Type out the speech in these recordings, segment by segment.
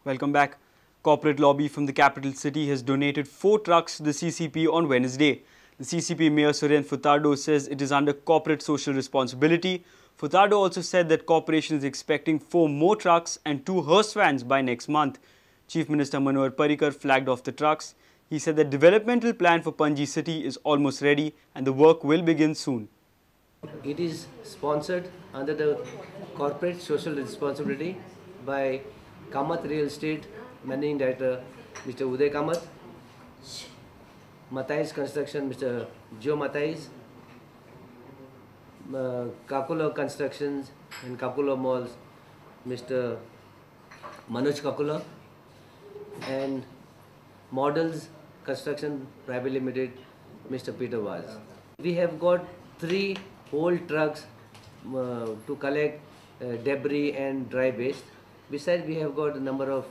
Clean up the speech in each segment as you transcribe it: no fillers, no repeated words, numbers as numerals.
Welcome back. Corporate lobby from the capital city has donated 4 trucks to the CCPA on Wednesday. The CCPA Mayor Surendra Furtado says it is under corporate social responsibility. Furtado also said that corporation is expecting 4 more trucks and 2 hearse vans by next month. Chief Minister Manohar Parrikar flagged off the trucks. He said the developmental plan for Panji city is almost ready and the work will begin soon. It is sponsored under the corporate social responsibility by Kamath Real Estate Managing Director Mr. Uday Kamath, Mathais Construction Mr. Joe Mathais, Kakula Constructions and Kakula Malls Mr. Manoj Kakula, and Models Construction Private Limited Mr. Peter Vaz. We have got 3 old trucks to collect debris and dry waste. Besides, we have got a number of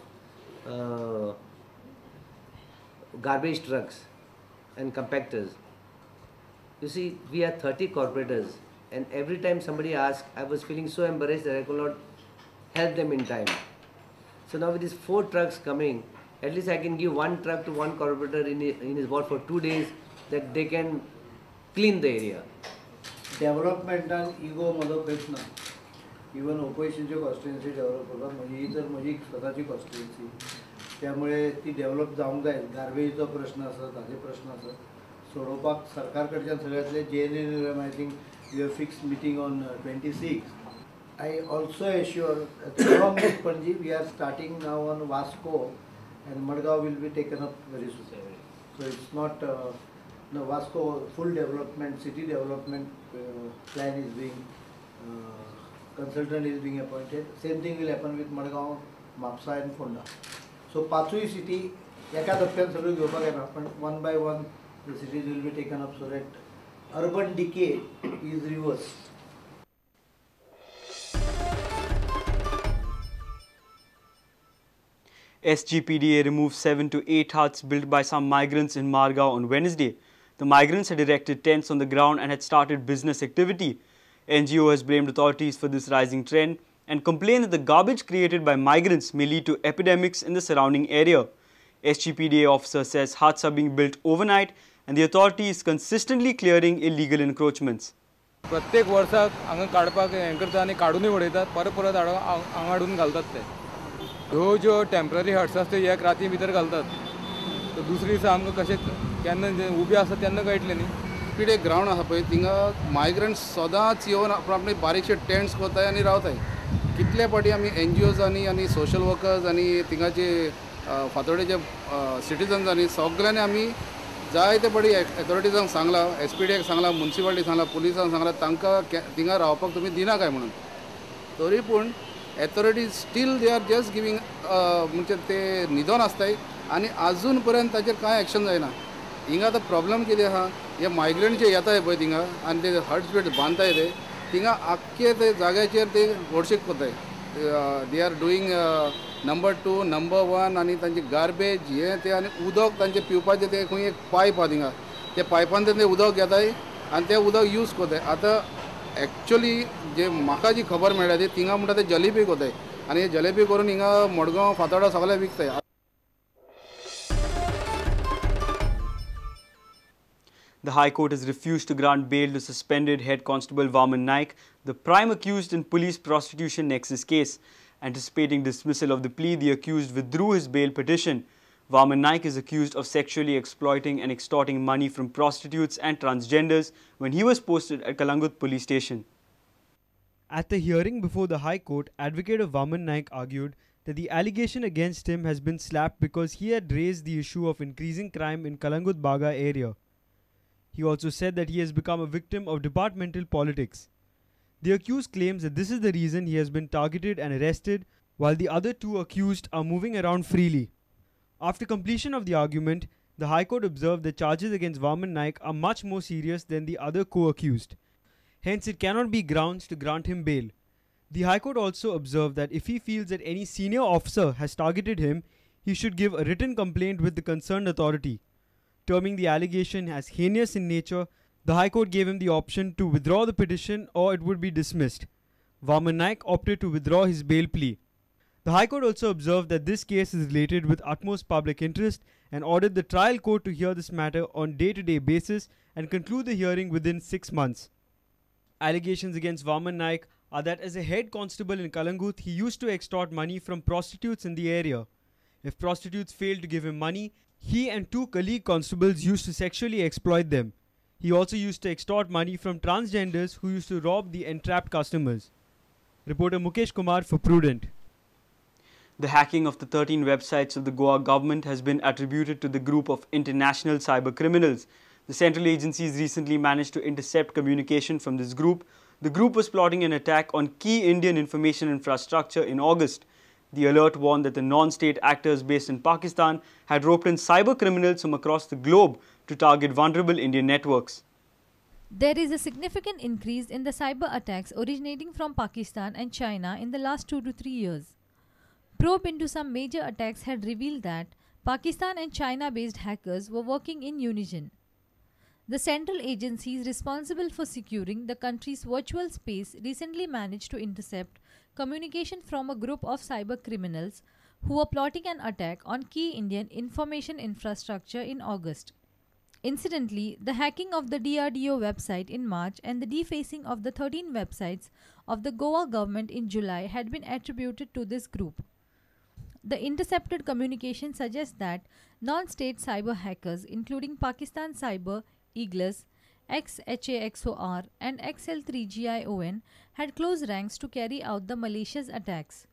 garbage trucks and compactors. You see, we are 30 corporators, and every time somebody asks, I was feeling so embarrassed that I could not help them in time. So now with these 4 trucks coming, at least I can give 1 truck to 1 corporator in his ward for 2 days, that they can clean the area. Development and ego मधो प्रश्न even ओपोजिशनची constituency develop करतात म्हणजे ही तर माझी स्वतःची constituency त्यामुळे ती develop जावंक जाय गार्बेजचो प्रश्न आसा ताजे प्रश्न आसा सोडोवपाक सरकारकडच्यान सगळ्यातले JNN I think we have fixed meeting on 26. I also assure that along with Panji we are starting now on Vasco and Margao will be taken up very soon. So it's not no, Vasco full development, city development plan is being, consultant is being appointed. Same thing will happen with Margao, Mapsa and Fonda. So Pachui city, एका टप्प्यान सगळं घेवपाक येना, पण one by one the cities will be taken up so that urban decay is reversed. SGPDA removed 7 to 8 huts built by some migrants in Margao on Wednesday. The migrants had erected tents on the ground and had started business activity. NGO has blamed authorities for this rising trend and complained that the garbage created by migrants may lead to epidemics in the surrounding area. SGPDA officer says huts are being built overnight and the authority is consistently clearing illegal encroachments. प्रत्येक वर्षाक हांगा काडपाक हें करता आनी काडूनय उडयतात परत परत हांगा हाडून घालतात ते ह्यो ज्यो टेम्पररी हट्स आसता ते एक राती भितर घालतात तर दुसरे दिसा आमकां कशें केन्ना उबे आसता तेन्ना कळटलें न्ही पिडे ग्राउंड आसा पळय थिंगा मायग्रंट्स सदांच येवन आपले बारीकशे टेंट्स करताय आनी रावताय कितले फावटी आमी NGOजांनी आनी सोशल वर्कर्स आनी थिंगाचे फातोडेचे सिटीजन्सांनी सगळ्यांनी आमी जाय ते फावटी अथॉरिटीजांक सांगलां SPDAक सांगलां म्युनिसिपालिटीक सांगलां पुलिसांक सांगलां तांकां थिंगा रावपाक तुमी दिना काय म्हणून तरी पूण authorities still they are just giving म्हणजे ते न्हिदोन आसताय आनी आजून पर्यंत ताचेर कांय एक्शन जायना हिंगा आतां प्रॉब्लम कितें आहा हे मायग्रंट जे येताय पळय थिंगा आनी ते हट्स बीट बांदताय ते थिंगा आख्खे ते जाग्याचेर ते घोडशीक कोताय they are doing number 2 number 1 आनी तांचे गार्बेज हे ते आनी उदक तांचे पिवपाचें ते खंय एक पायप आहा थिंगा ते पायपान ते उदक घेताय आनी ते उदक यूज कोताय आतां एक्चुअली जे म्हाका जी खबर मेळ्ळ्या ती थिंगा म्हणटा ते जलेबी कोताय आनी हे जलेबी करून हिंगा मडगांव फातोर्डा सगळे विकताय. The High Court has refused to grant bail to suspended head constable Vaman Naik, the prime accused in police prostitution nexus case. Anticipating dismissal of the plea, the accused withdrew his bail petition. Vaman Naik is accused of sexually exploiting and extorting money from prostitutes and transgenders when he was posted at Kalangut police station. At the hearing before the High Court, advocate of Vaman Naik argued that the allegation against him has been slapped because he had raised the issue of increasing crime in Kalangut Baga area. He also said that he has become a victim of departmental politics. The accused claims that this is the reason he has been targeted and arrested, while the other 2 accused are moving around freely. After completion of the argument, the High Court observed that charges against Vaman Naik are much more serious than the other co-accused. Hence, it cannot be grounds to grant him bail. The High Court also observed that if he feels that any senior officer has targeted him, he should give a written complaint with the concerned authority. Terming the allegation as heinous in nature, the High Court gave him the option to withdraw the petition or it would be dismissed. Vaman Naik opted to withdraw his bail plea. The High Court also observed that this case is related with utmost public interest and ordered the trial court to hear this matter on day-to-day basis and conclude the hearing within 6 months. Allegations against Vaman Naik are that as a head constable in Kalangut, he used to extort money from prostitutes in the area. If prostitutes failed to give him money, he and 2 colleague constables used to sexually exploit them. He also used to extort money from transgenders who used to rob the entrapped customers. Reporter Mukesh Kumar for Prudent. The hacking of the 13 websites of the Goa government has been attributed to the group of international cyber criminals. The central agencies recently managed to intercept communication from this group. The group was plotting an attack on key Indian information infrastructure in August. The alert warned that the non-state actors based in Pakistan had roped in cyber criminals from across the globe to target vulnerable Indian networks. There is a significant increase in the cyber attacks originating from Pakistan and China in the last 2 to 3 years. Probe into some major attacks had revealed that Pakistan and China-based hackers were working in unison. The central agencies responsible for securing the country's virtual space recently managed to intercept communication from a group of cyber criminals who were plotting an attack on key Indian information infrastructure in August. Incidentally, the hacking of the DRDO website in March and the defacing of the 13 websites of the Goa government in July had been attributed to this group. The intercepted communication suggests that non-state cyber hackers, including Pakistan Cyber, Eagles, XHAXOR and XL3GION, had close ranks to carry out the malicious attacks.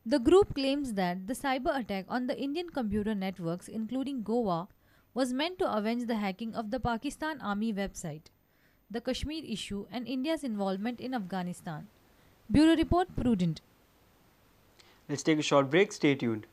The group claims that the cyber attack on the Indian computer networks, including Goa, was meant to avenge the hacking of the Pakistan Army website, the Kashmir issue and India's involvement in Afghanistan. Bureau Report, Prudent. Let's take a short break. Stay tuned.